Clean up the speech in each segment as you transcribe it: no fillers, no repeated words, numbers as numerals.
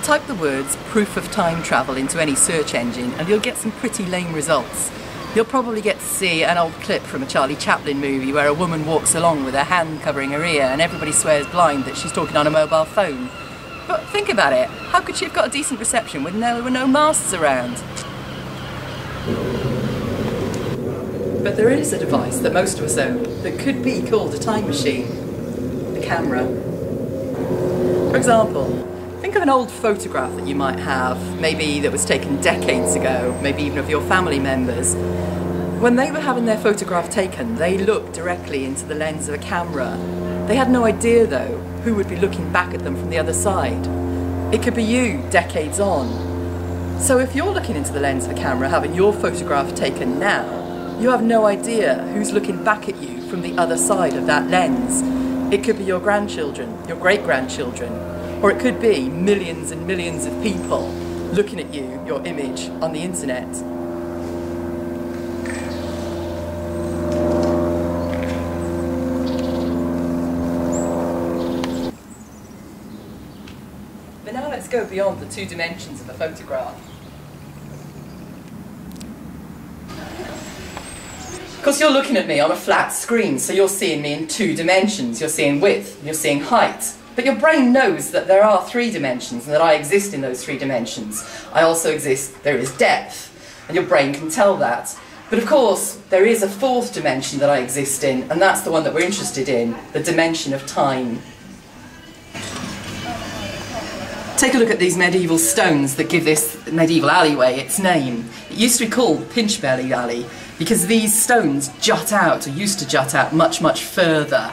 Type the words proof of time travel into any search engine and you'll get some pretty lame results. You'll probably get to see an old clip from a Charlie Chaplin movie where a woman walks along with her hand covering her ear and everybody swears blind that she's talking on a mobile phone. But think about it, how could she have got a decent reception when there were no masts around? But there is a device that most of us own that could be called a time machine. A camera. For example, think of an old photograph that you might have, maybe that was taken decades ago, maybe even of your family members. When they were having their photograph taken, they looked directly into the lens of a camera. They had no idea, though, who would be looking back at them from the other side. It could be you, decades on. So if you're looking into the lens of a camera, having your photograph taken now, you have no idea who's looking back at you from the other side of that lens. It could be your grandchildren, your great-grandchildren, or it could be millions and millions of people looking at you, your image, on the internet. But now let's go beyond the 2 dimensions of a photograph. Of course, you're looking at me on a flat screen, so you're seeing me in 2 dimensions. You're seeing width, you're seeing height. But your brain knows that there are 3 dimensions and that I exist in those 3 dimensions. I also exist, there is depth, and your brain can tell that. But of course, there is a 4th dimension that I exist in, and that's the one that we're interested in, the dimension of time. Take a look at these medieval stones that give this medieval alleyway its name. It used to be called Pinchbelly Alley because these stones jut out, or used to jut out, much, much further.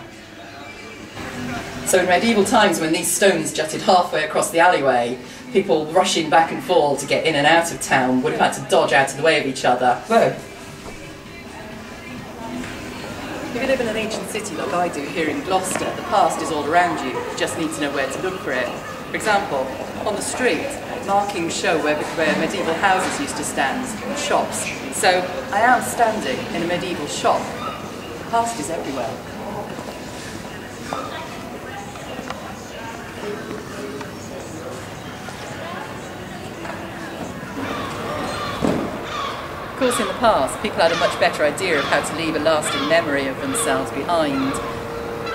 So in medieval times, when these stones jutted halfway across the alleyway, people rushing back and forth to get in and out of town would have had to dodge out of the way of each other. Whoa. If you live in an ancient city like I do here in Gloucester, the past is all around you. You just need to know where to look for it. For example, on the street, markings show where medieval houses used to stand, and shops. So I am standing in a medieval shop. The past is everywhere. Of course, in the past, people had a much better idea of how to leave a lasting memory of themselves behind.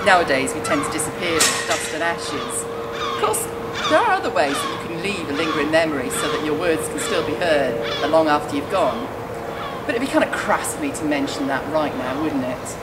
Nowadays, we tend to disappear into dust and ashes. Of course, there are other ways that you can leave a lingering memory so that your words can still be heard long after you've gone. But it'd be kind of crass of me to mention that right now, wouldn't it?